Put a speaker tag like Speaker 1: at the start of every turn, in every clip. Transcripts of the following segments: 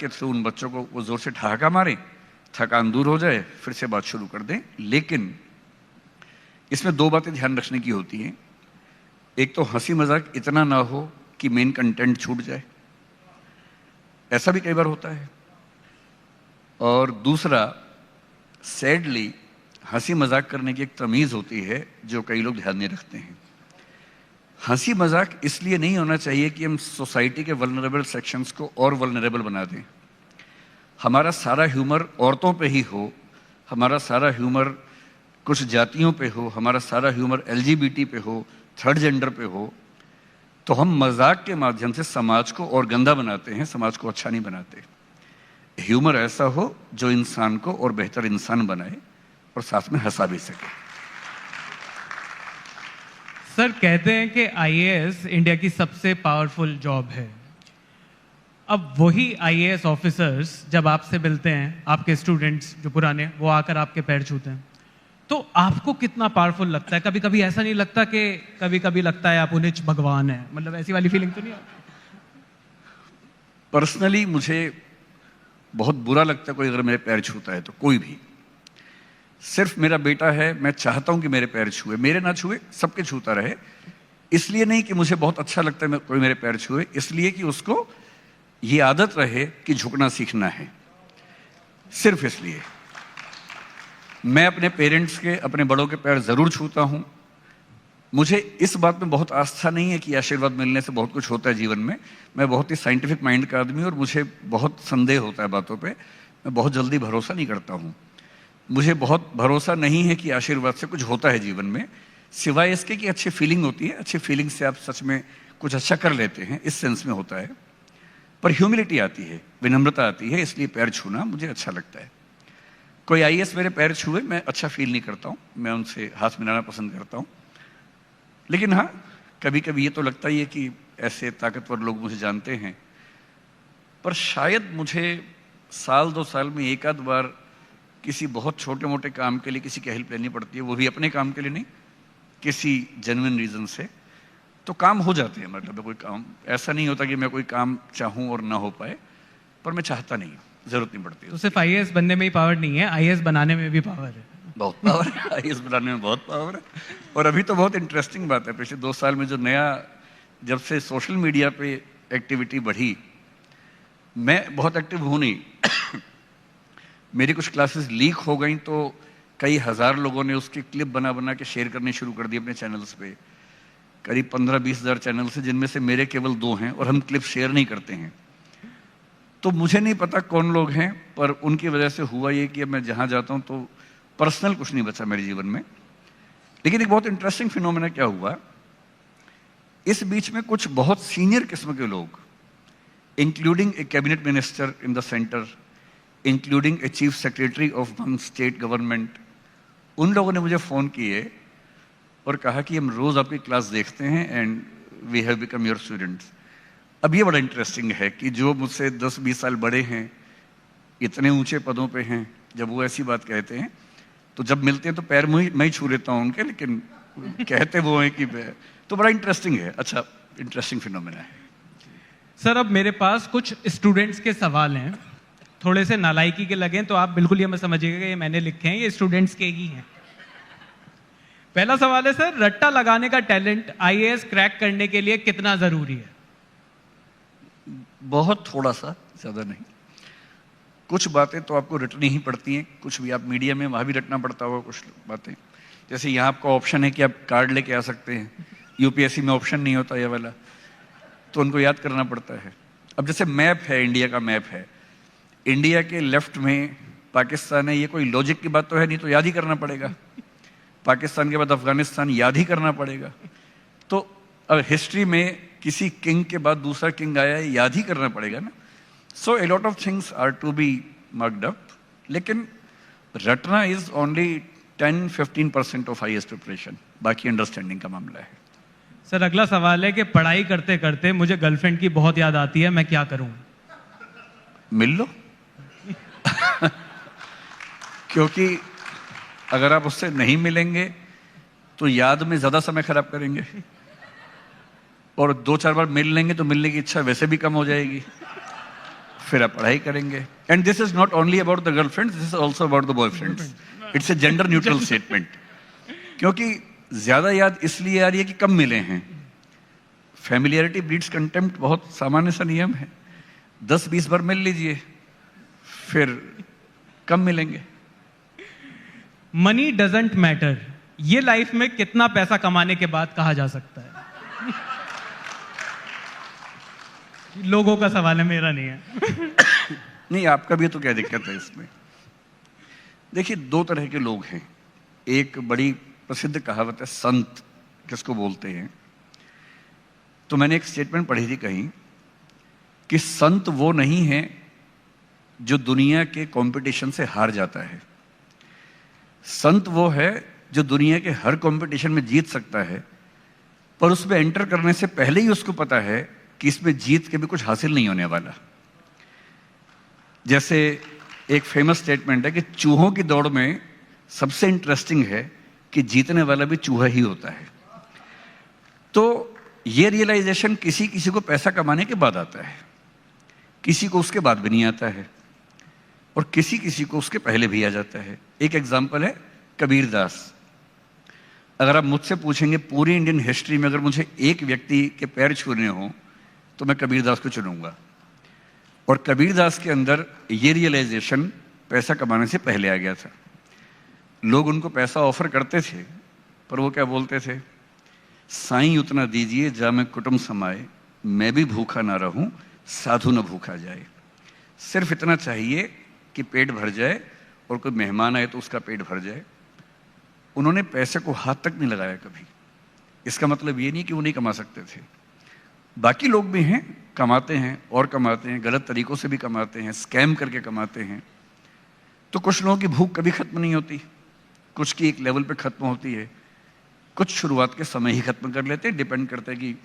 Speaker 1: के थ्रू उन बच्चों को वो जोर से ठहाका मारें, थकान दूर हो जाए, फिर से बात शुरू कर दें। लेकिन इसमें दो बातें ध्यान रखने की होती हैं। एक तो हंसी मजाक इतना ना हो कि मेन कंटेंट छूट जाए, ऐसा भी कई बार होता है। और दूसरा, सैडली हंसी मजाक करने की एक तमीज़ होती है जो कई लोग ध्यान नहीं रखते हैं। हंसी मजाक इसलिए नहीं होना चाहिए कि हम सोसाइटी के वल्नरेबल सेक्शंस को और वल्नरेबल बना दें। हमारा सारा ह्यूमर औरतों पे ही हो, हमारा सारा ह्यूमर कुछ जातियों पे हो, हमारा सारा ह्यूमर LGBT पे हो, थर्ड जेंडर पे हो, तो हम मजाक के माध्यम से समाज को और गंदा बनाते हैं, समाज को अच्छा नहीं बनाते। ह्यूमर ऐसा हो जो इंसान को और बेहतर इंसान बनाए और साथ में हंसा भी सके।
Speaker 2: सर, कहते हैं कि IAS इंडिया की सबसे पावरफुल जॉब है। अब वही IAS ऑफिसर्स जब आपसे मिलते हैं, आपके स्टूडेंट्स जो पुराने, वो आकर आपके पैर छूते हैं, तो आपको कितना पावरफुल लगता है? कभी कभी ऐसा नहीं लगता कि कभी कभी लगता है आप उन्हें भगवान है? मतलब ऐसी वाली फीलिंग तो नहीं आती?
Speaker 1: पर्सनली मुझे बहुत बुरा लगता है कोई अगर मेरे पैर छूता है तो। कोई भी, सिर्फ मेरा बेटा है, मैं चाहता हूं कि मेरे पैर छुए, मेरे ना छुए, सबके छूता रहे। इसलिए नहीं कि मुझे बहुत अच्छा लगता है कोई मेरे पैर छुए, इसलिए कि उसको ये आदत रहे कि झुकना सीखना है। सिर्फ इसलिए मैं अपने पेरेंट्स के, अपने बड़ों के पैर जरूर छूता हूं। मुझे इस बात में बहुत आस्था नहीं है कि आशीर्वाद मिलने से बहुत कुछ होता है जीवन में। मैं बहुत ही साइंटिफिक माइंड का आदमी हूं और मुझे बहुत संदेह होता है बातों पे। मैं बहुत जल्दी भरोसा नहीं करता हूं। मुझे बहुत भरोसा नहीं है कि आशीर्वाद से कुछ होता है जीवन में, सिवाय इसके कि अच्छी फीलिंग होती है। अच्छी फीलिंग से आप सच में कुछ अच्छा कर लेते हैं, इस सेंस में होता है। पर ह्यूमिलिटी आती है, विनम्रता आती है, इसलिए पैर छूना मुझे अच्छा लगता है। कोई IAS मेरे पैर छुए, मैं अच्छा फील नहीं करता हूँ, मैं उनसे हाथ मिलाना पसंद करता हूँ। लेकिन हाँ, कभी कभी ये तो लगता ही है कि ऐसे ताकतवर लोग मुझे जानते हैं। पर शायद मुझे साल 2 साल में एक आध बार किसी बहुत छोटे मोटे काम के लिए किसी की हेल्प लेनी पड़ती है, वो भी अपने काम के लिए नहीं, किसी जेन्युइन रीजन से, तो काम हो जाते हैं। मतलब कोई काम ऐसा नहीं होता कि मैं कोई काम चाहूँ और ना हो पाए, पर मैं चाहता नहीं, जरूरत नहीं पड़ती।
Speaker 2: तो सिर्फ IAS बनने में ही पावर नहीं है, IAS बनाने में भी पावर है।
Speaker 1: बहुत पावर है, IAS बनाने में बहुत पावर है। और अभी तो बहुत इंटरेस्टिंग बात है, पिछले 2 साल में जो नया, जब से सोशल मीडिया पे एक्टिविटी बढ़ी, मैं बहुत एक्टिव हूँ नहीं मेरी कुछ क्लासेस लीक हो गई तो कई हज़ार लोगों ने उसकी क्लिप बना बना के शेयर करने शुरू कर दी अपने चैनल्स पे। करीब 15-20 हज़ार चैनल्स हैं, जिनमें से मेरे केवल 2 हैं और हम क्लिप शेयर नहीं करते हैं। तो मुझे नहीं पता कौन लोग हैं, पर उनकी वजह से हुआ ये कि अब मैं जहाँ जाता हूँ तो पर्सनल कुछ नहीं बचा मेरे जीवन में। लेकिन एक बहुत इंटरेस्टिंग फिनोमेना क्या हुआ, इस बीच में कुछ बहुत सीनियर किस्म के लोग, including A cabinet minister in the centre, including a chief secretary of one state government, उन लोगों ने मुझे फ़ोन किए और कहा कि हम रोज़ आपकी क्लास देखते हैं and we have become your students. अब ये बड़ा इंटरेस्टिंग है कि जो मुझसे 10-20 साल बड़े हैं, इतने ऊंचे पदों पे हैं, जब वो ऐसी बात कहते हैं तो जब मिलते हैं तो पैर मैं ही छू लेता हूँ उनके, लेकिन कहते वो हैं कि तो बड़ा इंटरेस्टिंग है। अच्छा, इंटरेस्टिंग फिनोमेना है।
Speaker 2: सर, अब मेरे पास कुछ स्टूडेंट्स के सवाल हैं, थोड़े से नालायकी के लगे तो आप बिल्कुल ये मत समझिएगा कि ये मैंने लिखे हैं, ये स्टूडेंट्स के ही हैं। पहला सवाल है सर, रट्टा लगाने का टैलेंट IAS क्रैक करने के लिए कितना जरूरी है?
Speaker 1: बहुत थोड़ा सा, ज्यादा नहीं। कुछ बातें तो आपको रटनी ही पड़ती हैं, कुछ भी आप मीडिया में वहां भी रटना पड़ता होगा कुछ बातें। जैसे यहाँ आपका ऑप्शन है कि आप कार्ड लेके आ सकते हैं, UPSC में ऑप्शन नहीं होता ये वाला, तो उनको याद करना पड़ता है। अब जैसे मैप है, इंडिया का मैप है, इंडिया के लेफ्ट में पाकिस्तान है, ये कोई लॉजिक की बात तो है नहीं, तो याद ही करना पड़ेगा। पाकिस्तान के बाद अफगानिस्तान, याद ही करना पड़ेगा। तो अब हिस्ट्री में किसी किंग के बाद दूसरा किंग आया है, याद ही करना पड़ेगा ना। So a lot of things are to be marked up, लेकिन रटना is only 10-15% of IAS preparation, बाकी अंडरस्टैंडिंग का मामला है।
Speaker 2: सर, अगला सवाल है कि पढ़ाई करते करते मुझे गर्लफ्रेंड की बहुत याद आती है, मैं क्या करूं?
Speaker 1: मिल लो क्योंकि अगर आप उससे नहीं मिलेंगे तो याद में ज्यादा समय खराब करेंगे, और 2-4 बार मिल लेंगे तो मिलने की इच्छा वैसे भी कम हो जाएगी, फिर आप पढ़ाई करेंगे। And this is not only about the girlfriends, this is also about the boyfriends. It's a gender neutral statement. क्योंकि ज्यादा याद इसलिए आ रही है कि कम मिले हैं। फैमिलियरिटी ब्रीड्स कंटेम्प्ट बहुत सामान्य सा नियम है। 10-20 बार मिल लीजिए, फिर कम मिलेंगे।
Speaker 2: मनी डजंट मैटर, ये लाइफ में कितना पैसा कमाने के बाद कहा जा सकता है? लोगों का सवाल है, मेरा नहीं है।
Speaker 1: नहीं, आपका भी तो क्या दिक्कत है इसमें? देखिए, दो तरह के लोग हैं। एक बड़ी प्रसिद्ध कहावत है, संत किसको बोलते हैं। तो मैंने एक स्टेटमेंट पढ़ी थी कहीं कि संत वो नहीं है जो दुनिया के कंपटीशन से हार जाता है। संत वो है जो दुनिया के हर कंपटीशन में जीत सकता है, पर उसमें एंटर करने से पहले ही उसको पता है कि इसमें जीत के भी कुछ हासिल नहीं होने वाला। जैसे एक फेमस स्टेटमेंट है कि चूहों की दौड़ में सबसे इंटरेस्टिंग है कि जीतने वाला भी चूहा ही होता है। तो ये रियलाइजेशन किसी किसी को पैसा कमाने के बाद आता है, किसी को उसके बाद भी नहीं आता है, और किसी किसी को उसके पहले भी आ जाता है। एक एग्जाम्पल है कबीर दास। अगर आप मुझसे पूछेंगे पूरी इंडियन हिस्ट्री में अगर मुझे एक व्यक्ति के पैर छूने हो तो मैं कबीर दास को चुनूंगा। और कबीर दास के अंदर ये रियलाइजेशन पैसा कमाने से पहले आ गया था। लोग उनको पैसा ऑफर करते थे, पर वो क्या बोलते थे, साईं उतना दीजिए जा मैं कुटुंब समाए, मैं भी भूखा ना रहूं साधु न भूखा जाए। सिर्फ इतना चाहिए कि पेट भर जाए और कोई मेहमान आए तो उसका पेट भर जाए। उन्होंने पैसे को हाथ तक नहीं लगाया कभी। इसका मतलब ये नहीं कि वो नहीं कमा सकते थे। बाकी लोग भी हैं, कमाते हैं और कमाते हैं, गलत तरीकों से भी कमाते हैं, स्कैम करके कमाते हैं। तो कुछ लोगों की भूख कभी खत्म नहीं होती, कुछ की एक लेवल पे खत्म होती है, कुछ शुरुआत के समय ही खत्म कर लेते हैं। डिपेंड करता है कि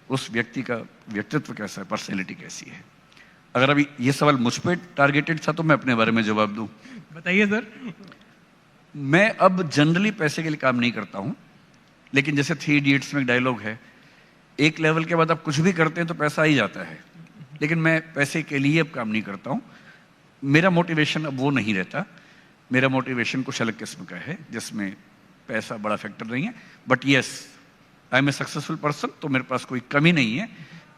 Speaker 1: उस व्यक्ति का व्यक्तित्व कैसा है, पर्सनैलिटी कैसी है। अगर अभी ये सवाल मुझ पे टारगेटेड था तो मैं अपने बारे में जवाब दूं।
Speaker 2: बताइए सर।
Speaker 1: मैं अब जनरली पैसे के लिए काम नहीं करता हूं, लेकिन जैसे 3 इडियट्स में एक डायलॉग है, एक लेवल के बाद आप कुछ भी करते हैं तो पैसा आ ही जाता है। लेकिन मैं पैसे के लिए अब काम नहीं करता हूं। मेरा मोटिवेशन अब वो नहीं रहता। मेरा मोटिवेशन कुछ अलग किस्म का है जिसमें पैसा बड़ा फैक्टर नहीं है। But yes, I am a successful person, तो मेरे पास कोई कमी नहीं है।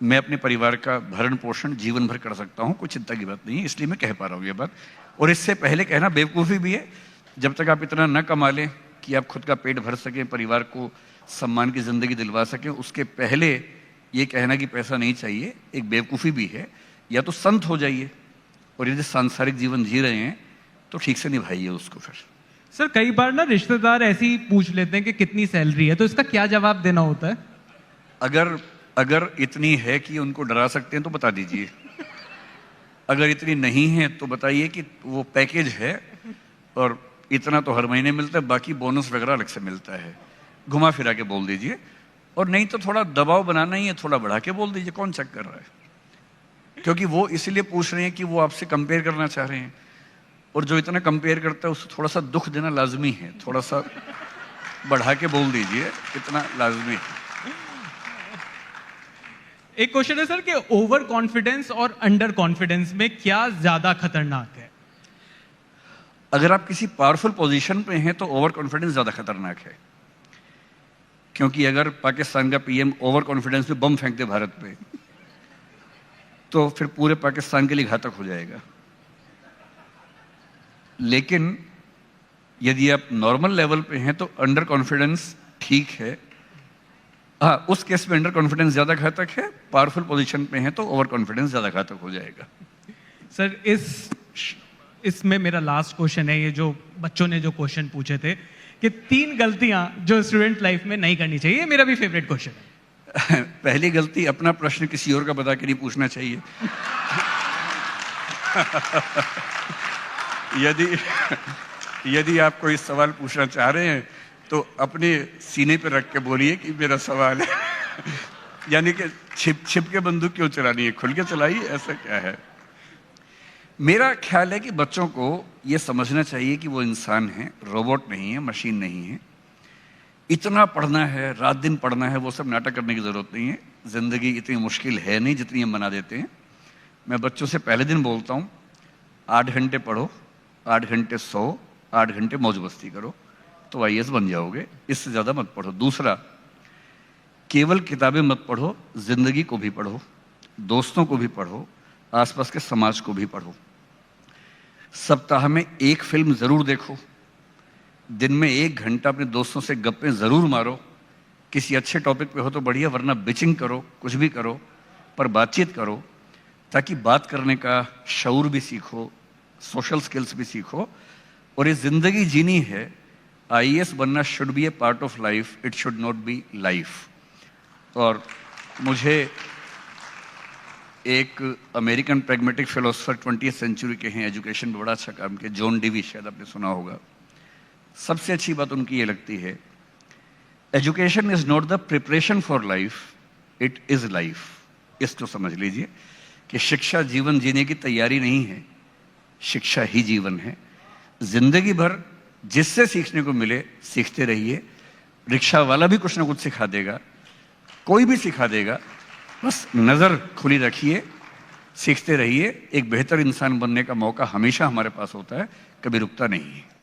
Speaker 1: मैं अपने परिवार का भरण पोषण जीवन भर कर सकता हूं, कोई चिंता की बात नहीं है। इसलिए मैं कह पा रहा हूं ये बात। और इससे पहले कहना बेवकूफ़ी भी है। जब तक आप इतना न कमा लें कि आप खुद का पेट भर सकें, परिवार को सम्मान की ज़िंदगी दिलवा सकें, उसके पहले ये कहना कि पैसा नहीं चाहिए एक बेवकूफ़ी भी है। या तो संत हो जाइए, और यदि सांसारिक जीवन जी रहे हैं तो ठीक से निभाइए उसको। फिर
Speaker 2: सर कई बार ना रिश्तेदार ऐसे ही पूछ लेते हैं कि कितनी सैलरी है, तो इसका क्या जवाब देना होता है?
Speaker 1: अगर इतनी है कि उनको डरा सकते हैं तो बता दीजिए। अगर इतनी नहीं है तो बताइए कि वो पैकेज है और इतना तो हर महीने मिलता है, बाकी बोनस वगैरह अलग से मिलता है। घुमा फिरा के बोल दीजिए। और नहीं तो थोड़ा दबाव बनाना ही है, थोड़ा बढ़ा के बोल दीजिए, कौन चेक कर रहा है। क्योंकि वो इसलिए पूछ रहे हैं कि वो आपसे कंपेयर करना चाह रहे हैं, और जो इतना कंपेयर करता है उसको थोड़ा सा दुख देना लाजमी है। थोड़ा सा बढ़ा के बोल दीजिए, इतना लाजमी है।
Speaker 2: एक क्वेश्चन है सर कि ओवर कॉन्फिडेंस और अंडर कॉन्फिडेंस में क्या ज्यादा खतरनाक है?
Speaker 1: अगर आप किसी पावरफुल पोजीशन पे हैं तो ओवर कॉन्फिडेंस ज्यादा खतरनाक है। क्योंकि अगर पाकिस्तान का पीएम ओवर कॉन्फिडेंस में बम फेंक दे भारत पे, तो फिर पूरे पाकिस्तान के लिए घातक हो जाएगा। लेकिन यदि आप नॉर्मल लेवल पे हैं तो अंडर कॉन्फिडेंस ठीक है। हाँ, उस केस में अंडर कॉन्फिडेंस ज्यादा घातक है। पावरफुल पोजीशन पे हैं तो ओवर कॉन्फिडेंस ज्यादा घातक हो जाएगा।
Speaker 2: सर इसमें मेरा लास्ट क्वेश्चन है, ये जो बच्चों ने जो क्वेश्चन पूछे थे कि 3 गलतियां जो स्टूडेंट लाइफ में नहीं करनी चाहिए, मेरा भी फेवरेट क्वेश्चन है।
Speaker 1: पहली गलती, अपना प्रश्न किसी और का बता के नहीं पूछना चाहिए। यदि आप कोई सवाल पूछना चाह रहे हैं तो अपने सीने पे रख के बोलिए कि मेरा सवाल है। यानी कि छिप के बंदूक क्यों चलानी है, खुल के चलाइए। ऐसा क्या है? मेरा ख्याल है कि बच्चों को यह समझना चाहिए कि वो इंसान है, रोबोट नहीं है, मशीन नहीं है। इतना पढ़ना है, रात दिन पढ़ना है, वो सब नाटक करने की जरूरत नहीं है। जिंदगी इतनी मुश्किल है नहीं जितनी हम बना देते हैं। मैं बच्चों से पहले दिन बोलता हूँ 8 घंटे पढ़ो, 8 घंटे सो, 8 घंटे मौज मस्ती करो तो आईएएस बन जाओगे, इससे ज़्यादा मत पढ़ो। दूसरा, केवल किताबें मत पढ़ो, जिंदगी को भी पढ़ो, दोस्तों को भी पढ़ो, आसपास के समाज को भी पढ़ो। सप्ताह में एक फिल्म जरूर देखो, दिन में 1 घंटा अपने दोस्तों से गप्पे जरूर मारो, किसी अच्छे टॉपिक पे हो तो बढ़िया, वरना बिचिंग करो, कुछ भी करो, पर बातचीत करो, ताकि बात करने का शऊर भी सीखो, सोशल स्किल्स भी सीखो। और ये जिंदगी जीनी है, आईएएस बनना should be A part of life, it should not be life. और मुझे एक अमेरिकन प्रैग्मेटिक फिलोसफर 20वीं सेंचुरी के हैं, एजुकेशन में बड़ा अच्छा काम किया, जॉन डीवी, शायद आपने सुना होगा। सबसे अच्छी बात उनकी ये लगती है, education is not the preparation for life, it is life. इसको समझ लीजिए कि शिक्षा जीवन जीने की तैयारी नहीं है, शिक्षा ही जीवन है। जिंदगी भर जिससे सीखने को मिले सीखते रहिए। रिक्शा वाला भी कुछ ना कुछ सिखा देगा, कोई भी सिखा देगा, बस नज़र खुली रखिए, सीखते रहिए। एक बेहतर इंसान बनने का मौका हमेशा हमारे पास होता है, कभी रुकता नहीं है।